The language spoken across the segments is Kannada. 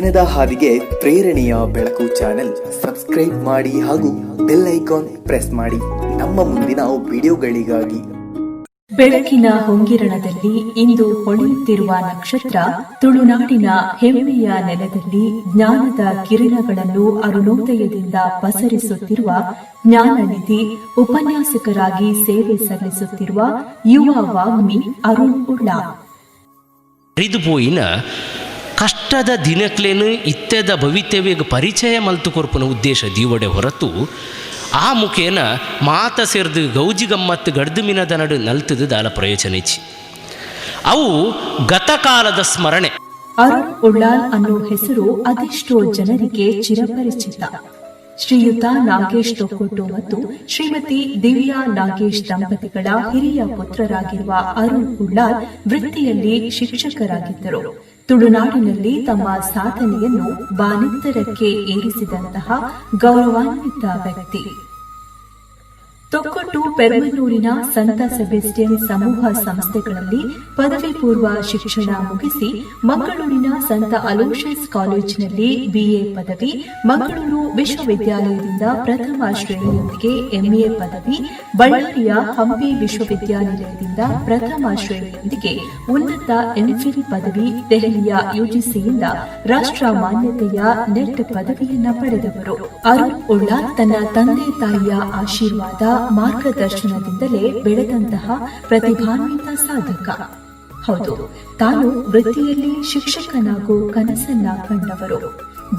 ಜ್ಞಾನದ ಹಾದಿಗೆ ಪ್ರೇರಣೆಯ ಬೆಳಕು ಚಾನೆಲ್ ಸಬ್ಸ್ಕ್ರೈಬ್ ಮಾಡಿ ಹಾಗೂ ಬೆಲ್ ಐಕಾನ್ ಪ್ರೆಸ್ ಮಾಡಿ ನಮ್ಮ ಮುಂದಿನ ವಿಡಿಯೋಗಳಿಗಾಗಿ. ಬೆಳಕಿನ ಹೊಂಗಿರಣದಲ್ಲಿ ಇಂದು ಹೊಳೆಯುತ್ತಿರುವ ನಕ್ಷತ್ರ ತುಳುನಾಡಿನ ಹೆಮ್ಮೆಯ ನೆಲದಲ್ಲಿ ಜ್ಞಾನದ ಕಿರಣಗಳನ್ನು ಅರುಣೋದಯದಿಂದ ಪಸರಿಸುತ್ತಿರುವ ಜ್ಞಾನನಿಧಿ ಉಪನ್ಯಾಸಕರಾಗಿ ಸೇವೆ ಸಲ್ಲಿಸುತ್ತಿರುವ ಯುವ ವಾಗ್ಮಿ ಅರುಣ್ ಉಳ್ಳಾಲ್. ಹರಿದುಪೋಯಿನ ಕಷ್ಟದ ದಿನಕ್ಲೇನು ಇತ್ಯದ ಭವಿತ್ಯವೇಗ ಪರಿಚಯ ಮಲ್ತು ಕೊರ್ಪನ ಉದ್ದೇಶ ದೀವಡೆ ಹೊರತು ಆ ಮುಖೇನ ಮಾತ ಸೇರ್ದು ಗೌಜಿ ಗಮ್ಮತ್ತು ಗಡ್ದು ಮಿನದ ನಡು ನಲ್ತದು ದಾಲ ಪ್ರಯೋಜನ ಇಚ್ಚಿ ಅವು ಗತಕಾಲದ ಸ್ಮರಣೆ. ಅರುಣ್ ಉಳ್ಳಾಲ್ ಅನ್ನೋ ಹೆಸರು ಅದೆಷ್ಟೋ ಜನರಿಗೆ ಚಿರಪರಿಚಿತ. ಶ್ರೀಯುತ ನಾಗೇಶ್ ತೊಕ್ಕೊಟ್ಟು ಮತ್ತು ಶ್ರೀಮತಿ ದಿವ್ಯಾ ನಾಗೇಶ್ ದಂಪತಿಗಳ ಹಿರಿಯ ಪುತ್ರರಾಗಿರುವ ಅರುಣ್ ಉಳ್ಳಾಲ್ ವೃತ್ತಿಯಲ್ಲಿ ಶಿಕ್ಷಕರಾಗಿದ್ದರು. ತುಳುನಾಡಿನಲ್ಲಿ ತಮ್ಮ ಸಾಧನೆಯನ್ನು ಬಾನೆತ್ತರಕ್ಕೆ ಏರಿಸಿದಂತಹ ಗೌರವಾನ್ವಿತ ವ್ಯಕ್ತಿ. ತೊಕ್ಕೊಟ್ಟು ಪೆರ್ಮನೂರಿನ ಸಂತ ಸೆಬೆಸ್ಟಿಯನ್ ಸಮೂಹ ಸಂಸ್ಥೆಗಳಲ್ಲಿ ಪದವಿ ಪೂರ್ವ ಶಿಕ್ಷಣ ಮುಗಿಸಿ ಮಂಗಳೂರಿನ ಸಂತ ಅಲೋಷಿಯಸ್ ಕಾಲೇಜಿನಲ್ಲಿ ಬಿಎ ಪದವಿ, ಮಂಗಳೂರು ವಿಶ್ವವಿದ್ಯಾಲಯದಿಂದ ಪ್ರಥಮ ಶ್ರೇಣಿಯೊಂದಿಗೆ ಎಂಎ ಪದವಿ, ಬಳ್ಳಾರಿಯ ಹಂಪಿ ವಿಶ್ವವಿದ್ಯಾನಿಲಯದಿಂದ ಪ್ರಥಮ ಶ್ರೇಣಿಯೊಂದಿಗೆ ಉನ್ನತ ಎಂಫಿಲ್ ಪದವಿ, ದೆಹಲಿಯ ಯುಜಿಸಿಯಿಂದ ರಾಷ್ಟ್ರ ಮಾನ್ಯತೆಯ ನೆಟ್ ಪದವಿಯನ್ನ ಪಡೆದವರು. ಅರುಣ್ ಉಳ್ಳಾಲ್ ತನ್ನ ತಂದೆ ತಾಯಿಯ ಆಶೀರ್ವಾದ, ಮಾರ್ಗದರ್ಶನದಿಂದಲೇ ಬೆಳೆದಂತಹ ಪ್ರತಿಭಾನ್ವಿತ ಸಾಧಕ. ಹೌದು, ತಾನು ವೃತ್ತಿಯಲ್ಲಿ ಶಿಕ್ಷಕನಾಗೋ ಕನಸನ್ನ ಕಂಡವರು.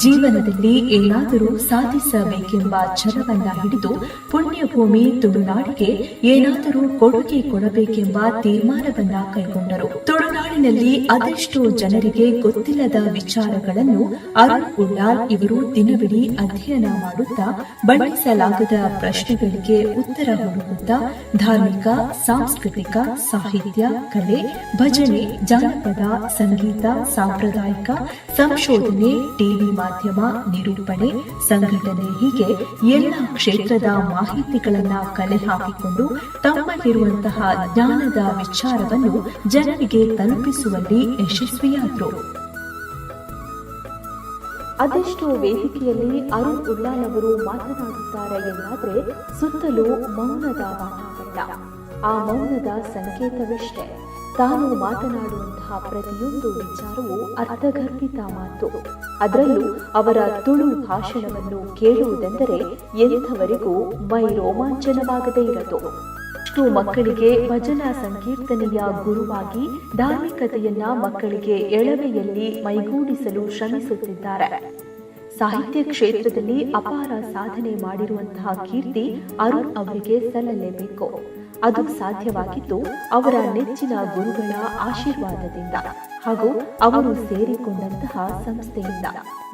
ಜೀವನದಲ್ಲಿ ಏನಾದರೂ ಸಾಧಿಸಬೇಕೆಂಬ ಛಲವನ್ನ ಹಿಡಿದು ಪುಣ್ಯಭೂಮಿ ತುಳುನಾಡಿಗೆ ಏನಾದರೂ ಕೊಡುಗೆ ಕೊಡಬೇಕೆಂಬ ತೀರ್ಮಾನವನ್ನ ಕೈಗೊಂಡರು. ತುಳುನಾಡಿನಲ್ಲಿ ಅದೆಷ್ಟೋ ಜನರಿಗೆ ಗೊತ್ತಿಲ್ಲದ ವಿಚಾರಗಳನ್ನು ಅರುಣ್ ಉಳ್ಳಾಲ್ ಇವರು ದಿನವಿಡೀ ಅಧ್ಯಯನ ಮಾಡುತ್ತಾ, ಬಣ್ಣಿಸಲಾಗದ ಪ್ರಶ್ನೆಗಳಿಗೆ ಉತ್ತರ ಹುಡುಕುತ್ತಾ ಧಾರ್ಮಿಕ, ಸಾಂಸ್ಕೃತಿಕ, ಸಾಹಿತ್ಯ, ಕಲೆ, ಭಜನೆ, ಜಾನಪದ, ಸಂಗೀತ, ಸಾಂಪ್ರದಾಯಿಕ, ಸಂಶೋಧನೆ, ಟಿವಿ ಮಾಧ್ಯಮ, ನಿರೂಪಣೆ, ಸಂಘಟನೆ ಹೀಗೆ ಎಲ್ಲ ಕ್ಷೇತ್ರದ ಮಾಹಿತಿಗಳನ್ನ ಕಲೆ ಹಾಕಿಕೊಂಡು ತಮ್ಮಲ್ಲಿರುವಂತಹ ಜ್ಞಾನದ ವಿಚಾರವನ್ನು ಜನರಿಗೆ ತಲುಪಿಸುವಲ್ಲಿ ಯಶಸ್ವಿಯಾದರು. ಅದೆಷ್ಟೋ ವೇದಿಕೆಯಲ್ಲಿ ಅರುಣ್ ಉಳ್ಳಾಲ್ ಅವರು ಮಾತನಾಡುತ್ತಾರೆ ಎಂದಾದರೆ ಸುತ್ತಲೂ ಮೌನದ ವಾತಾವರಣ. ಆ ಮೌನದ ಸಂಕೇತವಿಷ್ಟೇ, ತಾನು ಮಾತನಾಡುವಂತಹ ಪ್ರತಿಯೊಂದು ವಿಚಾರವೂ ಅರ್ಥಗರ್ಭಿತ ಮಾತು. ಅದರಲ್ಲೂ ಅವರ ತುಳು ಭಾಷಣವನ್ನು ಕೇಳುವುದೆಂದರೆ ಎಂಥವರಿಗೂ ಮೈ ರೋಮಾಂಚನವಾಗದೇ ಇರದು. ಇಷ್ಟು ಮಕ್ಕಳಿಗೆ ಭಜನಾ ಸಂಕೀರ್ತನೆಯ ಗುರುವಾಗಿ ಧಾರ್ಮಿಕತೆಯನ್ನ ಮಕ್ಕಳಿಗೆ ಎಳವೆಯಲ್ಲಿ ಮೈಗೂಡಿಸಲು ಶ್ರಮಿಸುತ್ತಿದ್ದಾರೆ. ಸಾಹಿತ್ಯ ಕ್ಷೇತ್ರದಲ್ಲಿ ಅಪಾರ ಸಾಧನೆ ಮಾಡಿರುವಂತಹ ಕೀರ್ತಿ ಅರುಣ್ ಅವರಿಗೆ ಸಲ್ಲಲೇಬೇಕು. ಅದು ಸಾಧ್ಯವಾಗಿದ್ದು ಅವರ ನೆಚ್ಚಿನ ಗುರುಗಳ ಆಶೀರ್ವಾದದಿಂದ ಹಾಗೂ ಅವರು ಸೇರಿಕೊಂಡಂತಹ ಸಂಸ್ಥೆಯಿಂದ.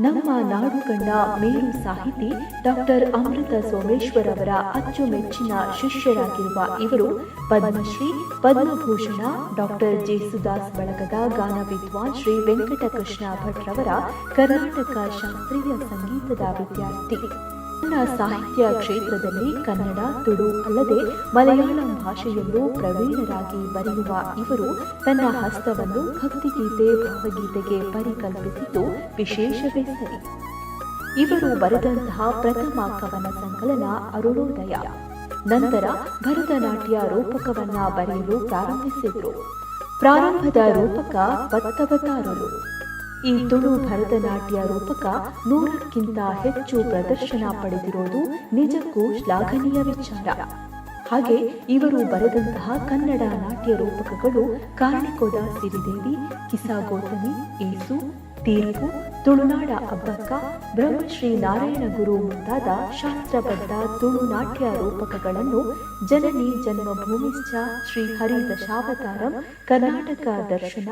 ನಮ್ಮ ನಾಡು ಕಂಡ ಮೇರು ಸಾಹಿತಿ ಡಾಕ್ಟರ್ ಅಮೃತ ಸೋಮೇಶ್ವರ್ ಅವರ ಅಚ್ಚುಮೆಚ್ಚಿನ ಶಿಷ್ಯರಾಗಿರುವ ಇವರು ಪದ್ಮಶ್ರೀ, ಪದ್ಮಭೂಷಣ, ಡಾಕ್ಟರ್ ಜೇಸುದಾಸ್ ಬಳಗದ ಗಾನ ವಿದ್ವಾನ್ ಶ್ರೀ ವೆಂಕಟಕೃಷ್ಣ ಭಟ್ ರವರ ಕರ್ನಾಟಕ ಶಾಸ್ತ್ರೀಯ ಸಂಗೀತದ ವಿದ್ಯಾರ್ಥಿ. ಸಾಹಿತ್ಯ ಕ್ಷೇತ್ರದಲ್ಲಿ ಕನ್ನಡ, ತುಳು ಅಲ್ಲದೆ ಮಲಯಾಳಂ ಭಾಷೆಯಲ್ಲೂ ಪ್ರವೀಣರಾಗಿ ಬರೆಯುವ ಇವರು ತನ್ನ ಹಸ್ತವನ್ನು ಭಕ್ತಿಗೀತೆ, ಭಾವಗೀತೆಗೆ ಪರಿಕಲ್ಪಿಸಿದ್ದು ವಿಶೇಷವೇ ಸರಿ. ಇವರು ಬರೆದಂತಹ ಪ್ರಥಮ ಕವನ ಸಂಕಲನ ಅರುಣೋದಯ. ನಂತರ ಭರತನಾಟ್ಯ ರೂಪಕವನ್ನ ಬರೆಯಲು ಪ್ರಾರಂಭಿಸಿದ್ರು. ಪ್ರಾರಂಭದ ರೂಪಕ ಬತ್ತವತಾರರು. ಈ ತುಳು ಭರತನಾಟ್ಯ ರೂಪಕ 100ಕ್ಕಿಂತ ಹೆಚ್ಚು ಪ್ರದರ್ಶನ ಪಡೆದಿರೋದು ನಿಜಕ್ಕೂ ಶ್ಲಾಘನೀಯ ವಿಚಾರ. ಹಾಗೆ ಇವರು ಬರೆದಂತಹ ಕನ್ನಡ ನಾಟ್ಯ ರೂಪಕಗಳು ಕಾರ್ಣಿಕೋದ ಸಿರಿದೇವಿ, ಕಿಸಾಗೋತಮಿ, ಏಸು, ತೀರ್ಪು, ತುಳುನಾಡ ಅಬ್ಬಕ್ಕ, ಬ್ರಹ್ಮಶ್ರೀ ನಾರಾಯಣ ಗುರು ಮುಂತಾದ ಶಾಸ್ತ್ರಬದ್ಧ ತುಳುನಾಟ್ಯ ರೂಪಕಗಳನ್ನು ಜನನಿ ಜನ್ಮಭೂಮಿಶ್ಚ, ಶ್ರೀ ಹರಿ ದಶಾವತಾರಂ, ಕರ್ನಾಟಕ ದರ್ಶನ,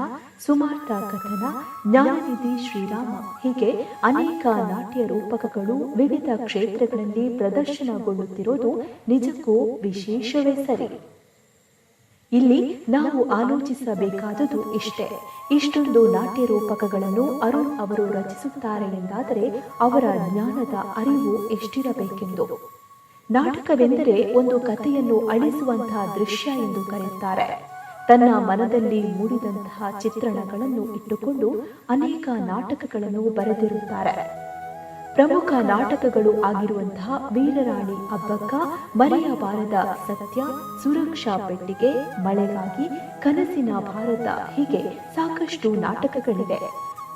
ಸುಮಾರ್ಥ ಕಥನ, ಜ್ಞಾನನಿಧಿ ಶ್ರೀರಾಮ ಹೀಗೆ ಅನೇಕ ನಾಟ್ಯ ರೂಪಕಗಳು ವಿವಿಧ ಕ್ಷೇತ್ರಗಳಲ್ಲಿ ಪ್ರದರ್ಶನಗೊಳ್ಳುತ್ತಿರುವುದು ನಿಜಕ್ಕೂ ವಿಶೇಷವೇ ಸರಿ. ಇಲ್ಲಿ ನಾವು ಆಲೋಚಿಸಬೇಕಾದುದು ಇಷ್ಟೇ, ಇಷ್ಟೊಂದು ನಾಟ್ಯ ರೂಪಕಗಳನ್ನು ಅರುಣ್ ಅವರು ರಚಿಸುತ್ತಾರೆ ಎಂದಾದರೆ ಅವರ ಜ್ಞಾನದ ಅರಿವು ಎಷ್ಟಿರಬೇಕೆಂದು. ನಾಟಕವೆಂದರೆ ಒಂದು ಕಥೆಯನ್ನು ಅಳಿಸುವಂತಹ ದೃಶ್ಯ ಎಂದು ಕರೆಯುತ್ತಾರೆ. ತನ್ನ ಮನದಲ್ಲಿ ಮೂಡಿದಂತಹ ಚಿತ್ರಣಗಳನ್ನು ಇಟ್ಟುಕೊಂಡು ಅನೇಕ ನಾಟಕಗಳನ್ನು ಬರೆದಿರುತ್ತಾರೆ. ಪ್ರಮುಖ ನಾಟಕಗಳು ಆಗಿರುವಂತಹ ವೀರರಾಣಿ ಅಬ್ಬಕ್ಕ, ಮರೆಯಬಾರದ ಸತ್ಯ, ಸುರಕ್ಷಾ ಪೆಟ್ಟಿಗೆ, ಮಳೆಗಾಗಿ, ಕನಸಿನ ಭಾರತ, ಹೀಗೆ ಸಾಕಷ್ಟು ನಾಟಕಗಳಿವೆ.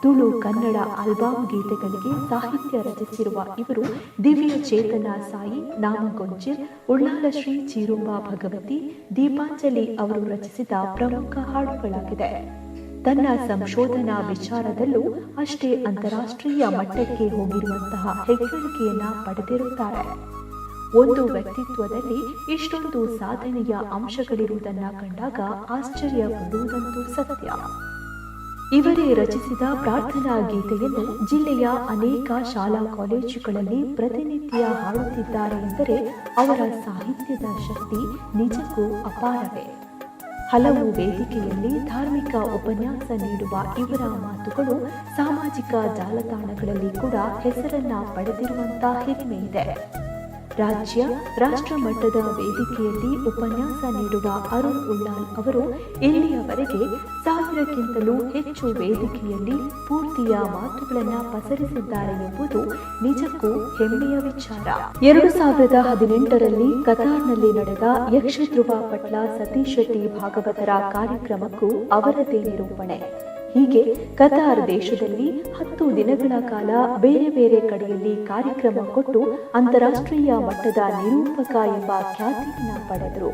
ತುಳು ಕನ್ನಡ ಆಲ್ಬಮ್ ಗೀತೆಗಳಿಗೆ ಸಾಹಿತ್ಯ ರಚಿಸಿರುವ ಇವರು ದಿವ್ಯ ಚೇತನ ಸಾಯಿ, ನಾಮಗೊಂಚಿಲ್, ಉಳ್ಳಾಲ ಶ್ರೀ ಚೀರುಂಬ ಭಗವತಿ, ದೀಪಾಂಜಲಿ ಅವರು ರಚಿಸಿದ ಪ್ರಮುಖ ಹಾಡುಗಳಾಗಿದೆ. ತನ್ನ ಸಂಶೋಧನಾ ವಿಚಾರದಲ್ಲೂ ಅಷ್ಟೇ ಅಂತಾರಾಷ್ಟ್ರೀಯ ಮಟ್ಟಕ್ಕೆ ಹೋಗಿರುವಂತಹ ಹೆಗ್ಗಳಿಕೆಯನ್ನ ಪಡೆದಿರುತ್ತಾರೆ. ಒಂದು ವ್ಯಕ್ತಿತ್ವದಲ್ಲಿ ಇಷ್ಟೊಂದು ಸಾಧನೆಯ ಅಂಶಗಳಿರುವುದನ್ನ ಕಂಡಾಗ ಆಶ್ಚರ್ಯ ಪಡುವುದಂತೂ ಸತ್ಯ. ಇವರೇ ರಚಿಸಿದ ಪ್ರಾರ್ಥನಾ ಗೀತೆಯನ್ನು ಜಿಲ್ಲೆಯ ಅನೇಕ ಶಾಲಾ ಕಾಲೇಜುಗಳಲ್ಲಿ ಪ್ರತಿನಿತ್ಯ ಹಾಡುತ್ತಿದ್ದಾರೆ ಎಂದರೆ ಅವರ ಸಾಹಿತ್ಯದ ಶಕ್ತಿ ನಿಜಕ್ಕೂ ಅಪಾರವೇ. ಹಲವು ವೇದಿಕೆಯಲ್ಲಿ ಧಾರ್ಮಿಕ ಉಪನ್ಯಾಸ ನೀಡುವ ಇವರ ಮಾತುಗಳು ಸಾಮಾಜಿಕ ಜಾಲತಾಣಗಳಲ್ಲಿ ಕೂಡ ಹೆಸರನ್ನ ಪಡೆದಿರುವಂತಹ ಹಿರಿಮೆ ಇದೆ. ರಾಜ್ಯ ರಾಷ್ಟ್ರ ಮಟ್ಟದ ವೇದಿಕೆಯಲ್ಲಿ ಉಪನ್ಯಾಸ ನೀಡುವ ಅರುಣ್ ಉಳ್ಳಾಲ್ ಅವರು ಇಲ್ಲಿಯವರೆಗೆ 1000ಕ್ಕಿಂತಲೂ ಹೆಚ್ಚು ವೇದಿಕೆಯಲ್ಲಿ ಸ್ಫೂರ್ತಿಯ ಮಾತುಗಳನ್ನು ಪಸರಿಸಿದ್ದಾರೆ ಎಂಬುದು ನಿಜಕ್ಕೂ ಹೆಮ್ಮೆಯ ವಿಚಾರ. 2018ರಲ್ಲಿ ಕತಾರ್ನಲ್ಲಿ ನಡೆದ ಯಕ್ಷಧ್ರುವ ಪಟ್ಲ ಸತೀಶ್ ಶೆಟ್ಟಿ ಭಾಗವತರ ಕಾರ್ಯಕ್ರಮಕ್ಕೂ ಅವರದೇ ನಿರೂಪಣೆ. ಹೀಗೆ ಕತಾರ್ ದೇಶದಲ್ಲಿ 10 ದಿನಗಳ ಕಾಲ ಬೇರೆ ಬೇರೆ ಕಡೆಯಲ್ಲಿ ಕಾರ್ಯಕ್ರಮ ಕೊಟ್ಟು ಅಂತಾರಾಷ್ಟ್ರೀಯ ಮಟ್ಟದ ನಿರೂಪಕ ಎಂಬ ಖ್ಯಾತಿಯನ್ನು ಪಡೆದರು.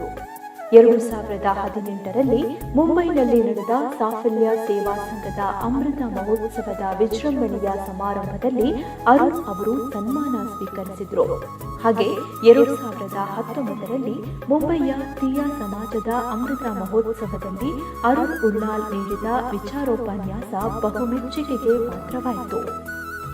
2018ರಲ್ಲಿ ಮುಂಬೈನಲ್ಲಿ ನಡೆದ ಸಾಫಲ್ಯ ಸೇವಾ ಸಂಘದ ಅಮೃತ ಮಹೋತ್ಸವದ ವಿಜೃಂಭಣೆಯ ಸಮಾರಂಭದಲ್ಲಿ ಅರುಣ್ ಅವರು ಸನ್ಮಾನ ಸ್ವೀಕರಿಸಿದರು. ಹಾಗೆ 2019ರಲ್ಲಿ ಮುಂಬೈಯ ತೀಯಾ ಸಮಾಜದ ಅಮೃತ ಮಹೋತ್ಸವದಲ್ಲಿ ಅರುಣ್ ಉಳ್ಳಾಲ್ ನೀಡಿದ ವಿಚಾರೋಪನ್ಯಾಸ ಬಹುಮೆಚ್ಚುಗೆಗೆ ಪಾತ್ರವಾಯಿತು.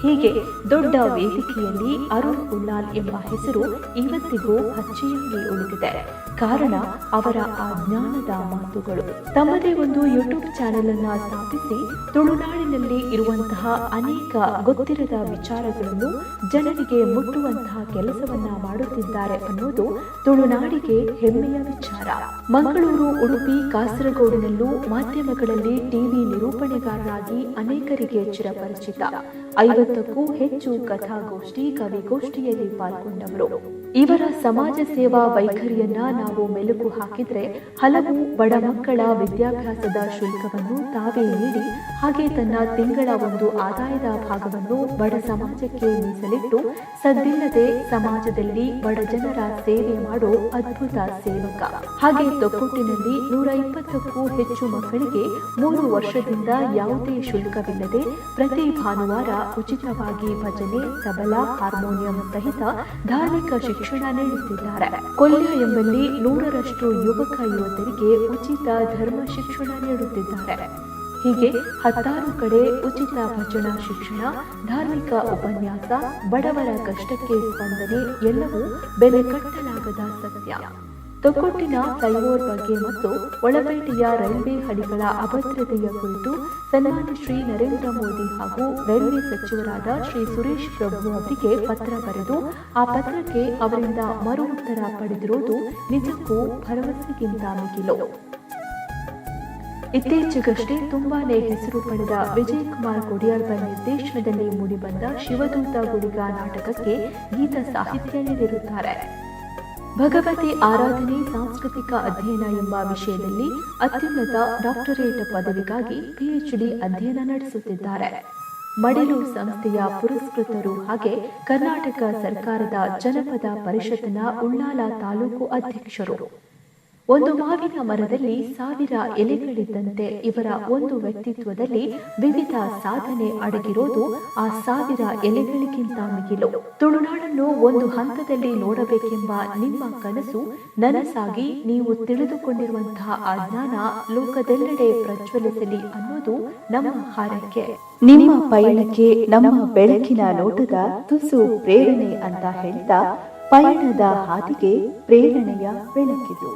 ಹೀಗೆ ದೊಡ್ಡ ವೇದಿಕೆಯಲ್ಲಿ ಅರುಣ್ ಉಳ್ಳಾಲ್ ಎಂಬ ಹೆಸರು ಇವತ್ತಿಗೂ ಹಚ್ಚೆಯಾಗಿ ಉಳಿದಿದೆ. ಕಾರಣ ಅವರ ಆ ಜ್ಞಾನದ ಮಾತುಗಳು. ತಮ್ಮದೇ ಒಂದು ಯೂಟ್ಯೂಬ್ ಚಾನೆಲ್ ಅನ್ನ ಸ್ಥಾಪಿಸಿ ತುಳುನಾಡಿನಲ್ಲಿ ಇರುವಂತಹ ಅನೇಕ ಗೊತ್ತಿರದ ವಿಚಾರಗಳನ್ನು ಜನರಿಗೆ ಮುಟ್ಟುವಂತಹ ಕೆಲಸವನ್ನ ಮಾಡುತ್ತಿದ್ದಾರೆ ಅನ್ನೋದು ತುಳುನಾಡಿಗೆ ಹೆಮ್ಮೆಯ ವಿಚಾರ. ಮಂಗಳೂರು, ಉಡುಪಿ, ಕಾಸರಗೋಡಿನಲ್ಲೂ ಮಾಧ್ಯಮಗಳಲ್ಲಿ ಟಿವಿ ನಿರೂಪಣೆಗಾರರಾಗಿ ಅನೇಕರಿಗೆ ಚಿರಪರಿಚಿತ. 50ಕ್ಕೂ ಹೆಚ್ಚು ಕಥಾಗೋಷ್ಠಿ, ಕವಿಗೋಷ್ಠಿಯಲ್ಲಿ ಪಾಲ್ಗೊಂಡವರು. ಇವರ ಸಮಾಜ ಸೇವಾ ವೈಖರಿಯನ್ನ ನಾವು ಮೆಲುಕು ಹಾಕಿದ್ರೆ ಹಲವು ಬಡ ಮಕ್ಕಳ ವಿದ್ಯಾಭ್ಯಾಸದ ಶುಲ್ಕವನ್ನು ತಾವೇ ನೀಡಿ ಹಾಗೆ ತನ್ನ ತಿಂಗಳ ಒಂದು ಆದಾಯದ ಭಾಗವನ್ನು ಬಡ ಸಮಾಜಕ್ಕೆ ಮೀಸಲಿಟ್ಟು ಸದ್ದಿಲ್ಲದೆ ಸಮಾಜದಲ್ಲಿ ಬಡ ಜನರ ಸೇವೆ ಮಾಡೋ ಅದ್ಭುತ ಸೇವಕ. ಹಾಗೆ ತೊಕ್ಕೊಟ್ಟಿನಲ್ಲಿ 120ಕ್ಕೂ ಹೆಚ್ಚು ಮಕ್ಕಳಿಗೆ 3 ವರ್ಷದಿಂದ ಯಾವುದೇ ಶುಲ್ಕವಿಲ್ಲದೆ ಪ್ರತಿ ಭಾನುವಾರ ಉಚಿತವಾಗಿ ಭಜನೆ, ತಬಲಾ, ಹಾರ್ಮೋನಿಯಂ ಸಹಿತ ಧಾರ್ಮಿಕ ಶಿಕ್ಷಣ ನೀಡುತ್ತಿದ್ದಾರೆ. ಕೊಲ್ಯ ಎಂಬಲ್ಲಿ 100ರಷ್ಟು ಯುವಕ ಯುವತಿಯರಿಗೆ ಉಚಿತ ಧರ್ಮ ಶಿಕ್ಷಣ ನೀಡುತ್ತಿದ್ದಾರೆ. ಹೀಗೆ 16 ಕಡೆ ಉಚಿತ ಭಜನಾ ಶಿಕ್ಷಣ, ಧಾರ್ಮಿಕ ಉಪನ್ಯಾಸ, ಬಡವರ ಕಷ್ಟಕ್ಕೆ ಸ್ಪಂದನೆ ಎಲ್ಲವೂ ಬೆಲೆ ಕಟ್ಟಲಾಗದ ಸತ್ಯ. ತೊಕ್ಕೊಟ್ಟಿನ ಫ್ಲೈಓವರ್ ಬಗ್ಗೆ ಮತ್ತು ಒಳಪೇಟೆಯ ರೈಲ್ವೆ ಹಳಿಗಳ ಅಭದ್ರತೆಯ ಕುರಿತು ಸನ್ಮಾನ್ಯ ಶ್ರೀ ನರೇಂದ್ರ ಮೋದಿ ಹಾಗೂ ರೈಲ್ವೆ ಸಚಿವರಾದ ಶ್ರೀ ಸುರೇಶ್ ಪ್ರಭು ಅವರಿಗೆ ಪತ್ರ ಬರೆದು ಆ ಪತ್ರಕ್ಕೆ ಅವರಿಂದ ಮರು ಉತ್ತರ ಪಡೆದಿರುವುದು ನಿಜಕ್ಕೂ ಭರವಸೆಗಿಂತ ಮಿಗಿಲು. ಇತ್ತೀಚೆಗಷ್ಟೇ ತುಂಬಾನೇ ಹೆಸರು ಪಡೆದ ವಿಜಯ್ ಕುಮಾರ್ ಕೊಡಿಯಾಲ್ಬರ್ ನಿರ್ದೇಶನದಲ್ಲಿ ಮೂಡಿಬಂದ ಶಿವದೂತ ಗುಳಿಗ ನಾಟಕಕ್ಕೆ ಗೀತ ಸಾಹಿತ್ಯ ನೀಡಿರುತ್ತಾರೆ. ಭಗವತಿ ಆರಾಧನೆ, ಸಾಂಸ್ಕೃತಿಕ ಅಧ್ಯಯನ ಎಂಬ ವಿಷಯದಲ್ಲಿ ಅತ್ಯುನ್ನತ ಡಾಕ್ಟರೇಟ್ ಪದವಿಗಾಗಿ PhD ಅಧ್ಯಯನ ನಡೆಸುತ್ತಿದ್ದಾರೆ. ಮಡಿಲು ಸಂಸ್ಥೆಯ ಪುರಸ್ಕೃತರು ಹಾಗೆ ಕರ್ನಾಟಕ ಸರ್ಕಾರದ ಜನಪದ ಪರಿಷತ್ನ ಉಳ್ಳಾಲ ತಾಲೂಕು ಅಧ್ಯಕ್ಷರು. ಒಂದು ಮಾವಿನ ಮರದಲ್ಲಿ 1000 ಎಲೆಗಳಿದ್ದಂತೆ ಇವರ ಒಂದು ವ್ಯಕ್ತಿತ್ವದಲ್ಲಿ ವಿವಿಧ ಸಾಧನೆ ಅಡಗಿರೋದು ಆ 1000 ಎಲೆಗಳಿಗಿಂತ ಮಿಗಿಲು. ತುಳುನಾಡನ್ನು ಒಂದು ಹಂತದಲ್ಲಿ ನೋಡಬೇಕೆಂಬ ನಿಮ್ಮ ಕನಸು ನನಸಾಗಿ ನೀವು ತಿಳಿದುಕೊಂಡಿರುವಂತಹ ಆ ಜ್ಞಾನ ಲೋಕದೆಲ್ಲೆಡೆ ಪ್ರಜ್ವಲಿಸಲಿ ಅನ್ನೋದು ನಮ್ಮ ಹಾರೈಕೆ. ನಿಮ್ಮ ಪಯಣಕ್ಕೆ ನಮ್ಮ ಬೆಳಕಿನ ನೋಟದ ತುಸು ಪ್ರೇರಣೆ ಅಂತ ಹೇಳ್ತಾ ಪಯಣದ ಹಾದಿಗೆ ಪ್ರೇರಣೆಯ ಬೆಳಕಿದು.